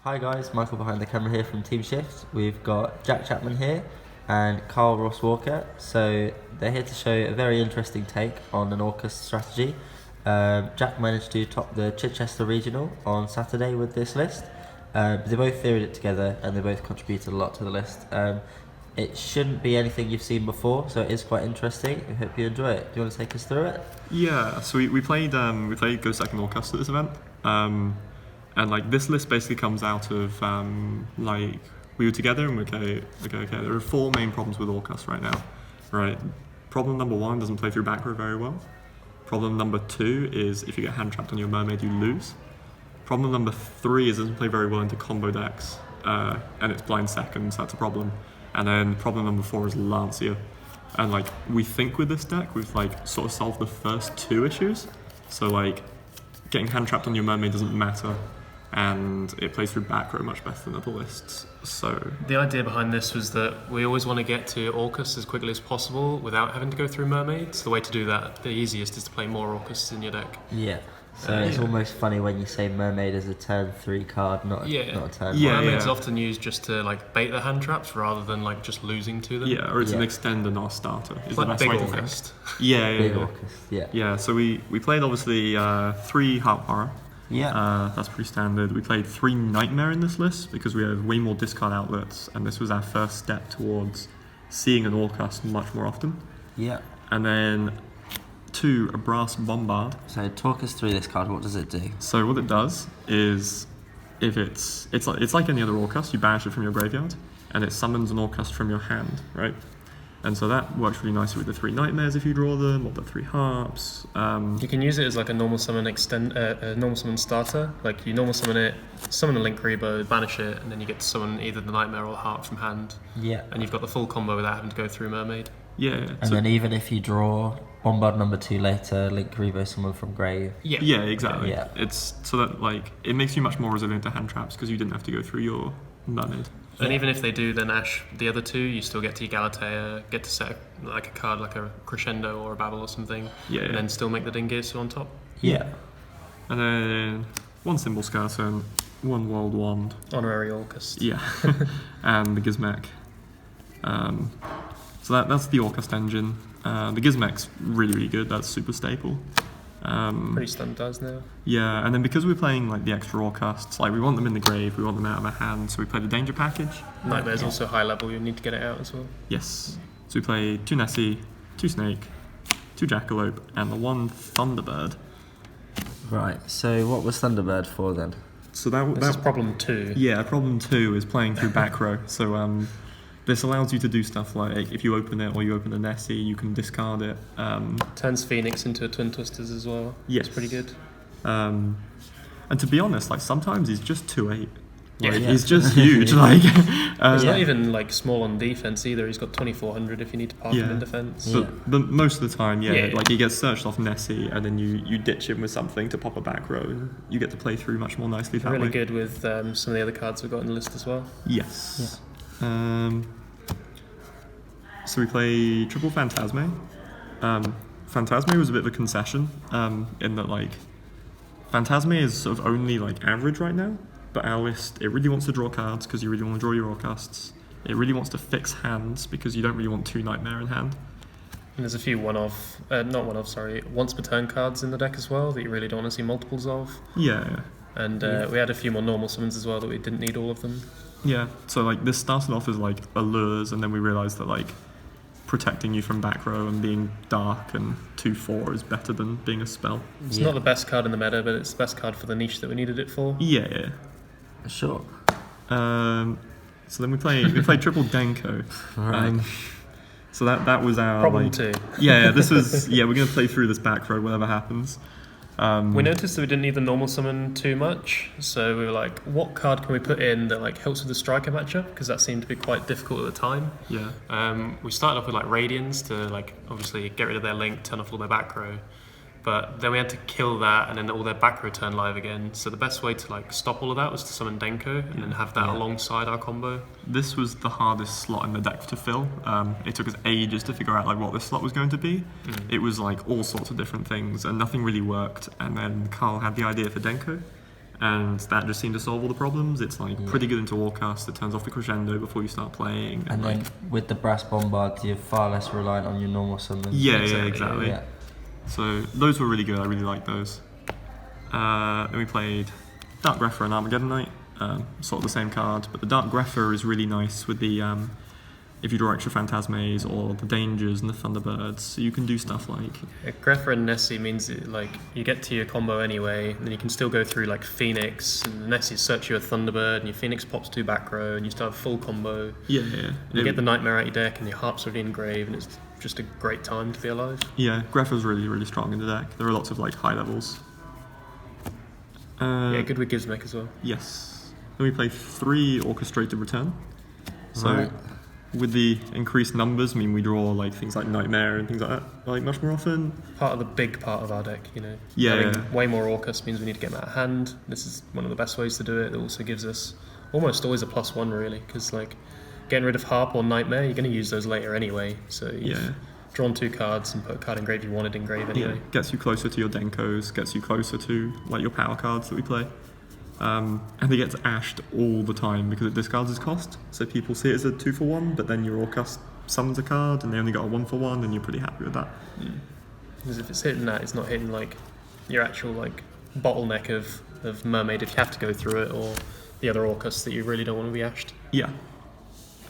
Hi guys, Michael behind the camera here from Team Shift. We've got Jack Chapman here and Carl Ross Walker. So they're here to show a very interesting take on an AUKUS strategy. Jack managed to top the Chichester Regional on Saturday with this list. They both theoried it together and they both contributed a lot to the list. It shouldn't be anything you've seen before, so it is quite interesting. We hope you enjoy it. Do you want to take us through it? Yeah, so we played Go Second AUKUS at this event, and like this list basically comes out of like we were together and we okay, there are four main problems with AUKUS right now, right? Problem number one, doesn't play through back row very well. Problem number two is if you get hand trapped on your mermaid, you lose. Problem number three is it doesn't play very well into combo decks, and it's blind second, so that's a problem. And then problem number four is Lancia. And like we think with this deck, we've like sort of solved the first two issues. So like getting hand trapped on your mermaid doesn't matter, and it plays through back row much better than other lists. So the idea behind this was that we always want to get to AUKUS as quickly as possible without having to go through mermaids. The way to do that, the easiest, is to play more AUKUS in your deck. Yeah. So it's almost funny when you say mermaid as a turn 3 card, not a turn 1. Mermaid's often used just to like bait the hand traps rather than like just losing to them. Yeah, or it's an extender, not a starter. Is like the best big way to AUKUS. Big AUKUS, yeah. Yeah, so we played obviously 3 Heart Horror. Yeah. That's pretty standard. We played 3 Nightmare in this list because we have way more discard outlets, and this was our first step towards seeing an AUKUS much more often. Yeah. And then 2, a Brass Bombard. So talk us through this card. What does it do? So what it does is, if it's like any other AUKUS, you banish it from your graveyard, and it summons an AUKUS from your hand, right? And so that works really nicely with the 3 Nightmares if you draw them, or the 3 Harps. You can use it as like a normal summon normal summon starter. Like you normal summon it, summon a Link Rebo, banish it, and then you get to summon either the Nightmare or the Harp from hand. Yeah. And you've got the full combo without having to go through Mermaid. Yeah. And then even if you draw Bombard number 2 later, Link Revo someone from grave. Yeah, exactly. Yeah. It's so that like it makes you much more resilient to hand traps because you didn't have to go through your mermaid. And even if they do then Ash the other 2, you still get to Galatea, get to set like a card like a Crescendo or a Babel or something, and then still make the Dingisu on top. Yeah. And then 1 Symbol Skeleton, 1 World Wand. Honorary AUKUS. Yeah. And the Gizmek. So that's the AUKUS engine. The Gizmek's really, really good. That's super staple. Pretty standardized now. Yeah, and then because we're playing like the extra AUKUS, like we want them in the grave, we want them out of our hand, so we play the Danger package. Nightmare's also high level, you need to get it out as well. Yes. So we play 2 Nessie, 2 Snake, 2 Jackalope, and the 1 Thunderbird. Right, so what was Thunderbird for then? So This is problem 2. Yeah, problem 2 is playing through back row. So this allows you to do stuff like if you open it or you open the Nessie, you can discard it. Turns Phoenix into a Twin Twisters as well. Yes. It's pretty good. And to be honest, like sometimes he's just 2-8. Yeah, he's just huge. Like he's not even like small on defense either. He's got 2400 if you need to park him in defense. So most of the time, like he gets searched off Nessie, and then you ditch him with something to pop a back row, and you get to play through much more nicely that way. Really good with some of the other cards we've got in the list as well. Yes. Yeah. So we play triple Phantasme. Phantasme was a bit of a concession in that like Phantasme is sort of only like average right now, but our list, it really wants to draw cards because you really want to draw your AUKUS. It really wants to fix hands because you don't really want 2 Nightmare in hand. And there's a few once per turn cards in the deck as well that you really don't want to see multiples of. Yeah. And we had a few more normal summons as well that we didn't need all of them. Yeah, so like this started off as like allures, and then we realised that like protecting you from back row and being dark and 2/4 is better than being a spell. It's not the best card in the meta, but it's the best card for the niche that we needed it for. Yeah. Sure. So then we played triple Denko. Right. So that was our problem 2. Yeah, this was we're gonna play through this back row whatever happens. We noticed that we didn't need the normal summon too much, so we were like, what card can we put in that like helps with the striker matchup? Because that seemed to be quite difficult at the time. Yeah. We started off with like Radians to like obviously get rid of their link, turn off all their back row. But then we had to kill that, and then all their back row turned live again. So the best way to like stop all of that was to summon Denko and then have that alongside our combo. This was the hardest slot in the deck to fill. It took us ages to figure out like what this slot was going to be. It was like all sorts of different things, and nothing really worked. And then Carl had the idea for Denko, and that just seemed to solve all the problems. It's like pretty good into Warcast. It turns off the crescendo before you start playing. And then with the Brass Bombard, you're far less reliant on your normal summons. Yeah, exactly. Yeah. So those were really good. I really liked those. Then we played Dark Grepher and Armageddon Knight. Sort of the same card, but the Dark Grepher is really nice with the if you draw extra Phantasmes or the Dangers and the Thunderbirds, so you can do stuff like... Grepher and Nessie means like you get to your combo anyway, and then you can still go through like Phoenix, and Nessie search you a Thunderbird, and your Phoenix pops 2 back row, and you still have full combo. Yeah. You get the Nightmare out your deck, and your Harp's already engraved, and it's just a great time to be alive. Yeah, Grepher's really, really strong in the deck. There are lots of like high levels. Yeah, good with Gizmek as well. Yes. Then we play 3 Orchestrated Return. So Right. with the increased numbers, I mean, we draw like things like Nightmare and things like that like much more often. Part of the big part of our deck, you know. Yeah, Having yeah. way more Orcus means we need to get them out of hand. This is one of the best ways to do it. It also gives us almost always a +1 really, because like getting rid of Harp or Nightmare, you're going to use those later anyway. So you've drawn 2 cards and put a card engraved you wanted engraved anyway. Yeah, gets you closer to your Denkos, gets you closer to like your power cards that we play. And they get ashed all the time because it discards its cost. So people see it as a 2-for-1, but then your Orcust summons a card and they only got a 1-for-1, and you're pretty happy with that. Because if it's hitting that, it's not hitting like your actual like bottleneck of Mermaid if you have to go through it, or the other Orcus that you really don't want to be ashed. Yeah.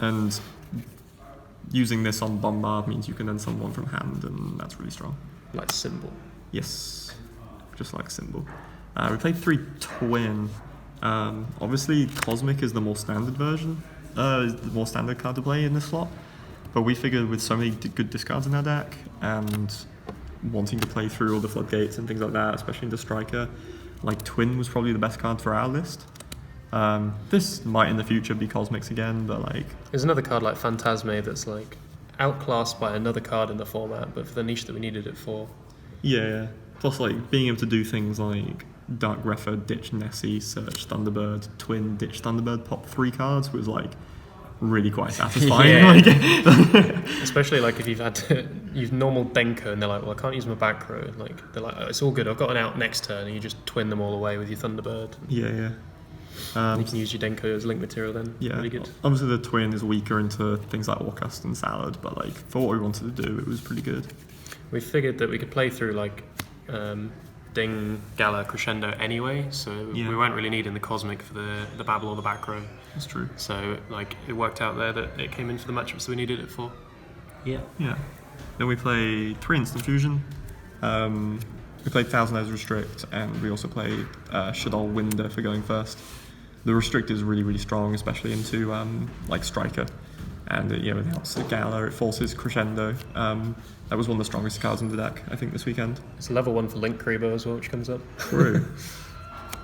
And using this on Bombard means you can then summon one from hand, and that's really strong. Like Symbol. Yes, just like Symbol. We played 3 Twin. Obviously, Cosmic is the more standard version, is the more standard card to play in this slot. But we figured with so many good discards in our deck, and wanting to play through all the floodgates and things like that, especially into Striker, like Twin was probably the best card for our list. This might in the future be Cosmics again, but like... There's another card like Phantasme that's like outclassed by another card in the format, but for the niche that we needed it for. Yeah. Plus, like, being able to do things like Dark Grepher, ditch Nessie, search Thunderbird, Twin, ditch Thunderbird, pop 3 cards was like really quite satisfying. Yeah. Especially like if you've had to use normal Denko and they're like, well, I can't use my back row. Like they're like, oh, it's all good. I've got an out next turn, and you just twin them all away with your Thunderbird. Yeah. You can use your Denko as link material then. Yeah. Really good. Obviously, the Twin is weaker into things like Orcust and Salad, but like for what we wanted to do, it was pretty good. We figured that we could play through like Ding, Gala, Crescendo anyway, so we weren't really needing the Cosmic for the Babble or the back row. That's true. So like it worked out there that it came in for the matchups that we needed it for. Yeah. Then we play 3 Instant Fusion. We played Thousand Eyes Restrict, and we also played Shadol Winder for going first. The Restrict is really, really strong, especially into like Striker. And it helps the Gala, it forces Crescendo. That was one of the strongest cards in the deck, I think, this weekend. It's a level 1 for Link Kuriboh as well, which comes up. True.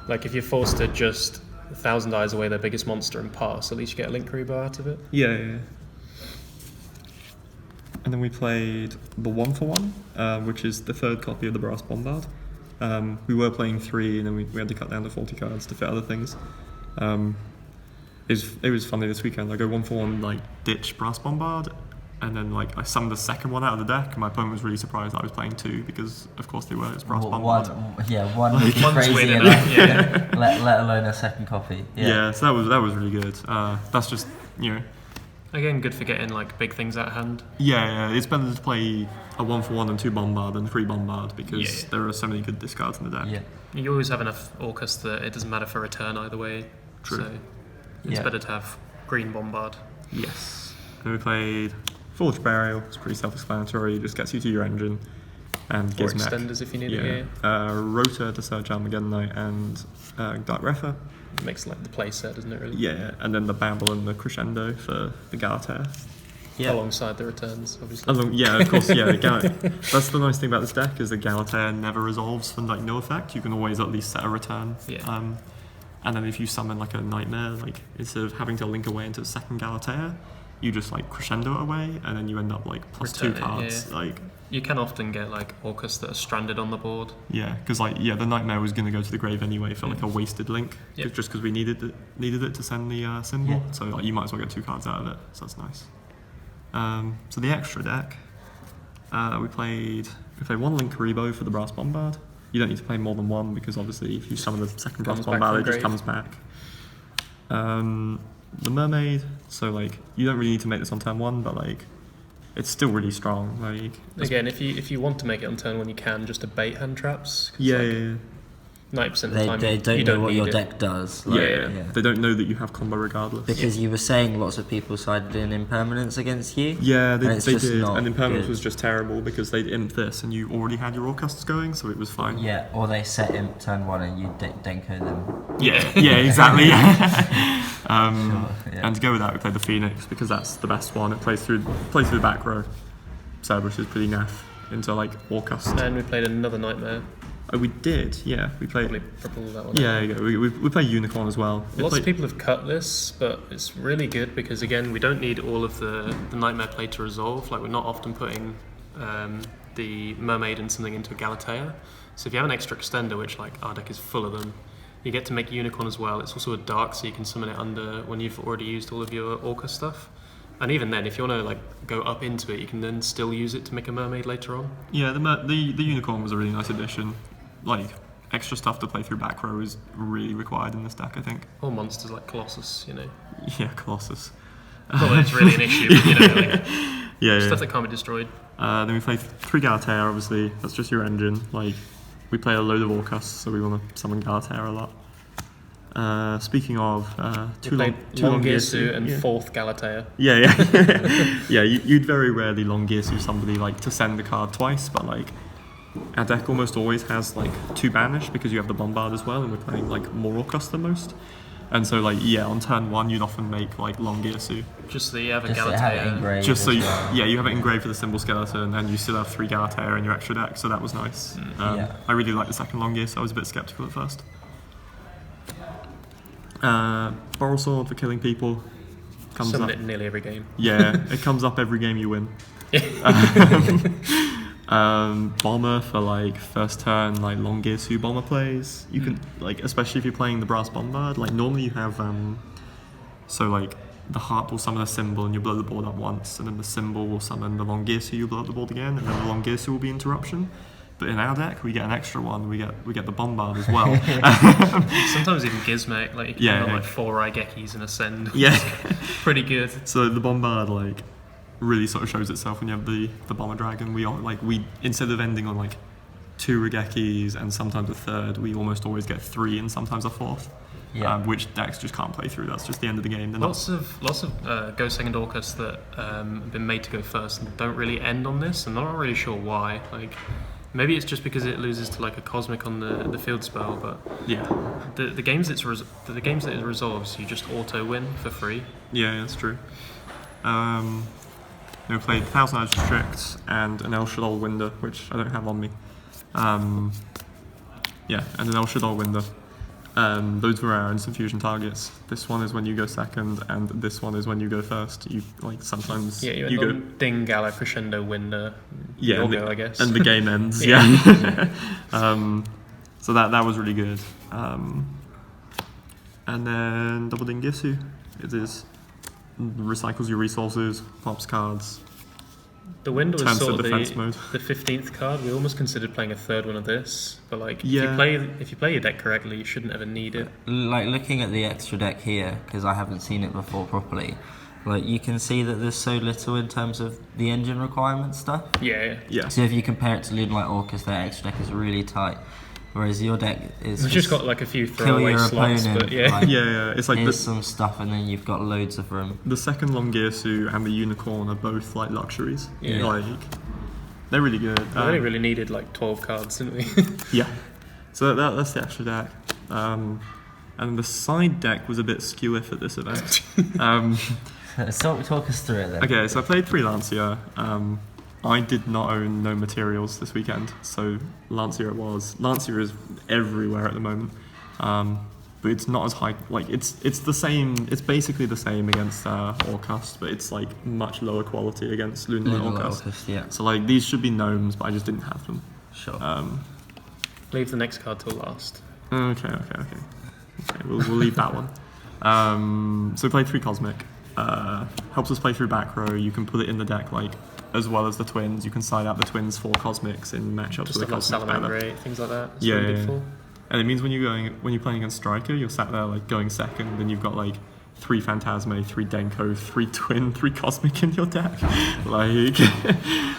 Like if you're forced to just 1,000 eyes away their biggest monster and pass, at least you get a Link Kuriboh out of it. Yeah. And then we played the 1-for-1, which is the 3rd copy of the Brass Bombard. We were playing 3, and then we had to cut down to 40 cards to fit other things. It was funny this weekend. I go 1-for-1, like ditch Brass Bombard, and then like I summoned the second one out of the deck, and my opponent was really surprised that I was playing 2 because of course they were. It's Brass Bombard. One would be One's crazy winning enough. it, let alone a second copy. Yeah, so that was really good. That's just Again, good for getting like big things out of hand. Yeah, it's better to play a 1-for-1 and 2 Bombard than 3 Bombard because there are so many good discards in the deck. Yeah. You always have enough Orcus that it doesn't matter for return either way. True. So it's better to have green Bombard. Yes. Then we played Foolish Burial. It's pretty self-explanatory. It just gets you to your engine and Or gives extenders if you need it here. Rota to search Armageddon Knight and Dark Grepher. It makes like the play set, doesn't it really? Yeah, and then the Babble and the Crescendo for the Galatea. Yeah. Alongside the returns, obviously. Of course, that's the nice thing about this deck is the Galatea never resolves for like no effect. You can always at least set a return. Yeah. And then if you summon like a Nightmare, like instead of having to link away into the second Galatea, you just like Crescendo it away, and then you end up like plus Return 2 it, cards. yeah. Like You can often get like Orcus that are stranded on the board. yeah, because the Nightmare was going to go to the grave anyway for like a wasted link, Yep. just because we needed it to send the symbol. Yeah. So like you might as well get 2 cards out of it. So that's nice. So the extra deck, we played 1 Link Kuriboh for the Brass Bombard. you don't need to play more than one because obviously if you summon the second Brass Comes back Bombard, from it just grave. comes back. The Mermaid, so like you don't really need to make this on turn 1, but like it's still really strong. Like Again, if you want to make it on turn 1, you can just to bait hand traps. 'cause, yeah, like, yeah, yeah. 90% of the They, time they you don't don't know what need your it. deck does. Yeah. They don't know that you have combo regardless. Because you were saying lots of people sided in impermanence against you. Yeah, they And it's did, just not and Impermanence good. was just terrible because they'd imp this and you already had your Orcusters going, so it was fine. Yeah, or they set him turn 1 and you Denko them. Yeah, exactly. Sure, yeah. And to go with that, we played the Phoenix because that's the best one. It plays through the back row. Cerberus is pretty naff into like Orcust. And we played another Nightmare. Oh, we did. Yeah, we played. Probably triple that one. Yeah, yeah, we played Unicorn as well. It Lots played- of people have cut this, but it's really good because again, we don't need all of the Nightmare play to resolve. Like we're not often putting the Mermaid and something into a Galatea. So if you have an extra extender, which like our deck is full of them, you get to make Unicorn as well. It's also a dark, so you can summon it under when you've already used all of your Orca stuff. And even then, if you want to like go up into it, you can then still use it to make a Mermaid later on. Yeah, the Unicorn was a really nice addition. Like extra stuff to play through back row is really required in this deck, I think. Or monsters like Colossus, you know. Yeah, Colossus. Not that it's really an issue, but you know, like Yeah, stuff yeah. that can't be destroyed. Then we play 3 Galatea, obviously. That's just your engine. Like, we play a load of Orcus, so we want to summon Galatea a lot. Speaking of, We played Long Gearsu and fourth Galatea. Yeah, yeah. Yeah, you'd very rarely Long Gearsu somebody, like, to send the card twice, but, like, our deck almost always has, like, 2 banish because you have the Bombard as well, and we're playing, like, more Orcus than most. And so, like, yeah, on turn 1, you'd often make, like, Long Gearsu. Just so you have a Just to have it Galatea. engraved. Just so as you, well. yeah, you have it engraved for the symbol skeleton, and you still have 3 Galatea in your extra deck, so that was nice. Yeah. I really liked the second Long Gear, so I was a bit skeptical at first. Boral Sword for killing people comes Summon up. it nearly every game. Yeah, it comes up every game you win. Bomber for like first turn, like Long Gearsu bomber plays. You can like, especially if you're playing the Brass Bombard. Like normally you have so like the heart will summon a symbol and you blow the board up once, and then the symbol will summon the Long Gearsu, you blow up the board again, and then the Long Gearsu will be interruption. But in our deck, we get an extra one. We get the Bombard as well. Sometimes even Gizmek, like you can Yeah, have yeah. like 4 Raigekis and Ascend. Yeah. Pretty good. So the Bombard like really sort of shows itself when you have the Bomber Dragon. We instead of ending on like 2 Raigekis and sometimes a third, we almost always get 3 and sometimes a 4th. Yeah. Which decks just can't play through. That's just the end of the game. They're not- Lots of Go Second Orcus that have been made to go first and don't really end on this, and I'm not really sure why. Like maybe it's just because it loses to like a Cosmic on the field spell, but Yeah, the games that it resolves, you just auto win for free. yeah, that's true. We played Thousand Eyes Restrict and an El Shaddai Winder, which I don't have on me. Yeah, and an El Shaddai Winder. Those were our instant fusion targets. This one is when you go second, and this one is when you go first. You like sometimes Yeah, you you end go. on Ding, Gala, Crescendo, Winder. Yeah, You'll and go, I guess. and the game ends. Yeah. Yeah. So that was really good. And then Double Dingisu. It is recycles your resources, pops cards. The Winder was Turns to sort of defense mode. the 15th card. We almost considered playing a third one of this, but like Yeah. if you play your deck correctly, you shouldn't ever need it. Like looking at the extra deck here, because I haven't seen it before properly, like you can see that there's so little in terms of the engine requirement stuff. Yeah, Yeah. So if you compare it to Moonlight Orcus, their extra deck is really tight, whereas your deck is it's just got like a few kill throwaway your slots, opponent. but yeah. Like, Yeah. It's like here's some stuff, and then you've got loads of room. the second Long Gearsu and the Unicorn are both like luxuries. Yeah. Like they're really good. We only really needed like 12 cards, didn't we? Yeah. So that's the extra deck. And the side deck was a bit skew if at this event. So talk us through it then. Okay, so I played 3 Lancia. I did not own no materials this weekend, so Lancia it was. Lancia is everywhere at the moment, but it's not as high. Like it's the same. It's basically the same against Orcust, but it's like much lower quality against Lunalight Moonlight Orcust. Orcus, yeah, So like these should be gnomes, but I just didn't have them. sure. Leave the next card till last. Okay. We'll leave that one. So we played 3 Cosmic. Helps us play through back row. You can put it in the deck like as well as the twins. You can side out the twins for cosmics in matchups Just with like a cosmic banner. Salamander 8, things like that. It's Yeah, really yeah, good yeah. for. And it means when you're playing against Striker, you're sat there like going second, and you've got like 3 Phantasme, 3 Denko, 3 Twin, 3 Cosmic in your deck, like,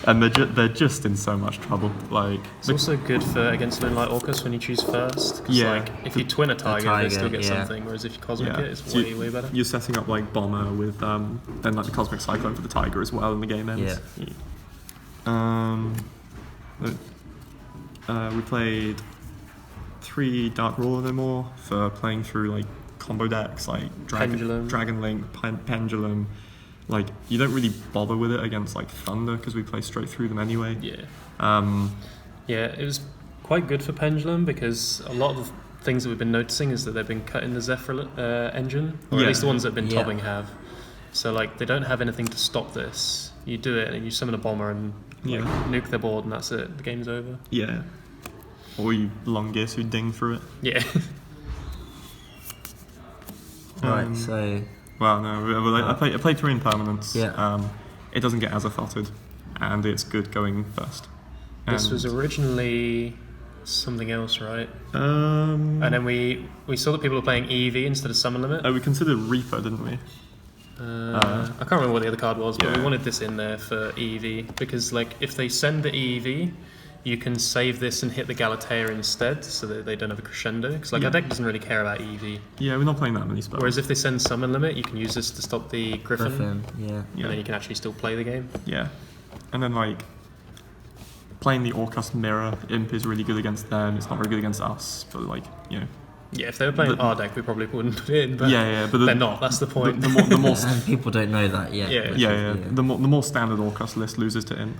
and they're just in so much trouble. Like, It's also good for against something like Orcus when you choose first. 'Cause, Yeah. like if you twin a tiger, tiger, they still get yeah. something. Whereas if you cosmic yeah, it, it's So way better. You're setting up like Bomber with then like the Cosmic Cyclone for the Tiger as well, and the game ends. We played 3 Dark Ruler no more for playing through like combo decks like Pendulum. Dragon Link, Pendulum. Like you don't really bother with it against like Thunder because we play straight through them anyway. Yeah. Um, Yeah, it was quite good for Pendulum because a lot of the things that we've been noticing is that they've been cutting the Zephyr engine, or Yeah. at least the ones that have been Yeah. tobbing have. So like they don't have anything to stop this. You do it and you summon a bomber and like, nuke their board and that's it. The game's over. yeah. Or you Longus who ding through it. Yeah. Right, Um, so Well, no, I played 3 Impermanents. Yeah. It doesn't get Azathoted, and it's good going first. This And, was originally something else, right? and And then we saw that people were playing EV instead of Summon Limit. we considered Reaper, didn't we? I can't remember what the other card was, but Yeah. we wanted this in there for EV because, like, if they send the EV, you can save this and hit the Galatea instead, so that they don't have a crescendo. Because like Yeah. our deck doesn't really care about EV. Yeah, we're not playing that many spells. Whereas if they send Summon Limit, you can use this to stop the Griffin, Griffin, yeah. and yeah, then you can actually still play the game. yeah, and then like playing the Orcust Mirror Imp is really good against them. It's not very good against us, but like Yeah, if they were playing The- our deck, we probably wouldn't put it in. But but they're not. That's the point. the more And people don't know that yet. Yeah. which yeah, is- the more standard Orcust list loses to Imp.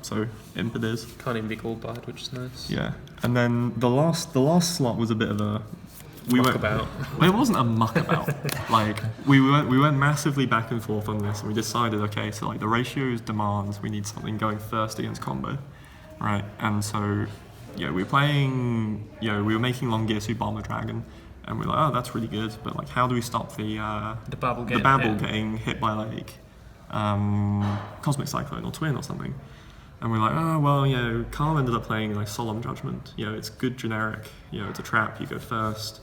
So Imp it is. Can't even be called bad, which is nice. Yeah, and then the last slot was a bit of a Muck about. Well, it wasn't a muck about. Like we went massively back and forth on this, and we decided, okay, so like the ratios demands we need something going first against combo, right? And so we were playing, we were making Longisu Bomber Dragon, and we're like, oh, that's really good, but like, how do we stop the Babel the getting Babel hit. getting hit by like Cosmic Cyclone or Twin or something? And we're like, oh, well, Carl ended up playing like Solemn Judgment. It's good generic. It's a trap. You go first.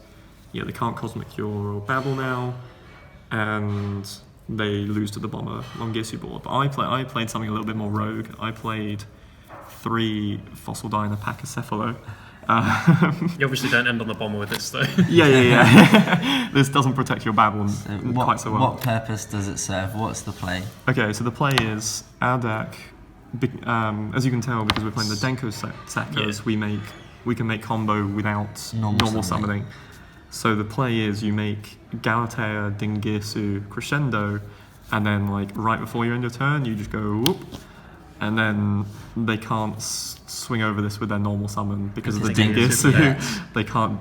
They can't Cosmic Cure or Babel now, and they lose to the Bomber Longisu board. But I played something a little bit more rogue. I played 3 Fossil Diner Pachycephalo. You obviously don't end on the bomber with this, though. Yeah. This doesn't protect your Babel quite so well. What purpose does it serve? What's the play? Okay, so the play is our deck. As you can tell, because we're playing the Denko Sekkers, we can make combo without normal summoning. So the play is you make Galatea, Dingirsu, Crescendo, and then like right before you end your turn, you just go whoop, and then they can't swing over this with their normal summon because of the Because Dingirsu, Dingirsu. They can't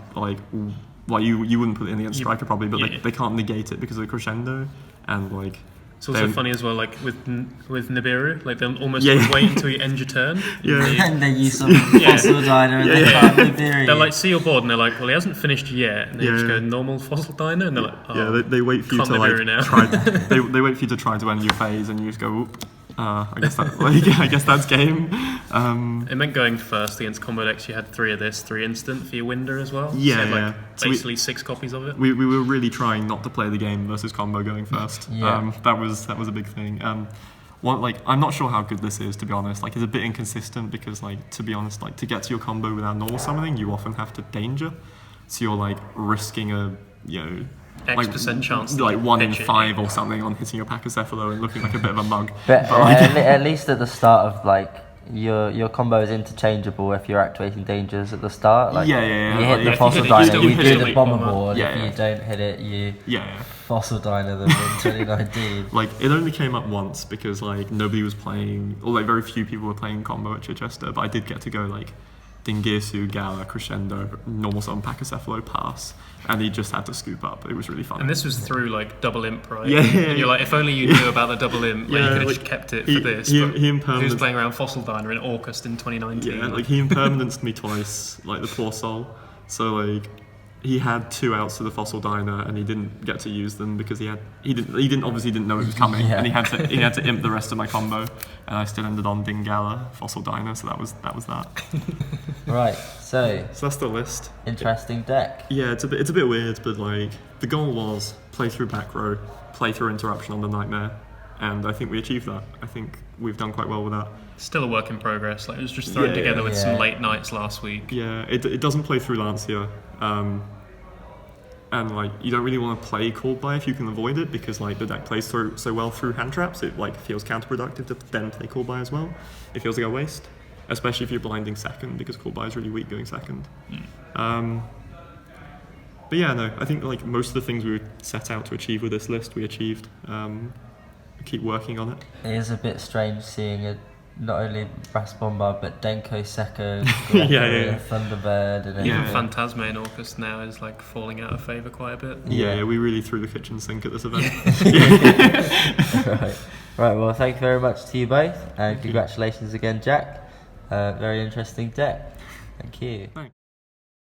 you wouldn't put it in the Striker probably, but yeah. they can't negate it because of the Crescendo, and like. It's also Then- funny as well, like with Nibiru, like they'll almost Yeah. wait until you end your turn. Yeah. And they use some fossil diner and they can't be very. They'll like see your board and they're like, well, he hasn't finished yet, and they just go normal fossil diner, and they're like, oh, Yeah, they wait for you can't to Nibiru like now. try. They wait for you to try to end your phase, and you just go, "Oop." I guess that. I guess that's game. It meant going first against combo decks. You had 3 of this, 3 instant for your Winder as well. Yeah, so you had, yeah. like So basically 6 copies of it. We were really trying not to play the game versus combo going first. Yeah. That was a big thing. I'm not sure how good this is, to be honest. Like, it's a bit inconsistent because, like, to be honest, like to get to your combo without normal summoning, you often have to danger. So you're like risking a X% chance. to, like 1 in pitch it. 5 or something on hitting your Pachycephalo and looking like a bit of a mug. But like- at least at the start of like your combo is interchangeable if you're activating dangers at the start. Like, Yeah. You hit Like, the if fossil you diner, still you hit do the the bomber bomber. board. Yeah, If yeah. you don't hit it, you Yeah. fossil diner them in 2019. Like, it only came up once because, like, nobody was playing, or, like, very few people were playing combo at Chichester, but I did get to go, like, Dingirsu, Gala, Crescendo, normal summon Pachycephalo pass, and he just had to scoop up. It was really fun. And this was through like double imp, right? Yeah. And you're like, if only you knew about the double imp, like, Yeah, you could have like, just kept it he- for this. he- but he who's impermanent- playing around Fossil Diner in August in 2019? Yeah, like, he impermanenced me twice, like, the poor soul. So, like, he had 2 outs to the Fossil Diner and he didn't get to use them because he didn't know it was coming, Yeah. and he had to imp the rest of my combo, and I still ended on Dingala Fossil Diner, so that was that. Right, so So that's the list. interesting deck. Yeah, it's a bit weird, but like the goal was play through back row, play through interruption on the Nightmare, and I think we achieved that. I think we've done quite well with that. Still a work in progress. Like it was just thrown Yeah, together with yeah. some late nights last week. Yeah, it doesn't play through Lancia, and like you don't really want to play Called By if you can avoid it, because like the deck plays so well through hand traps. It like feels counterproductive to then play Called By as well. It feels like a waste, especially if you're blinding second, because Called By is really weak going second. But yeah, no, I think like most of the things we were set out to achieve with this list, we achieved. We keep working on it. It is a bit strange seeing not only Brass Bomber but Denko second, Yeah. Thunderbird, and Even Yeah. Phantasma in Orcus now is like falling out of favour quite a bit. Yeah, we really threw the kitchen sink at this event. Right. Well, thank you very much to you both, and congratulations again, Jack. Very interesting deck. Thank you. Thanks.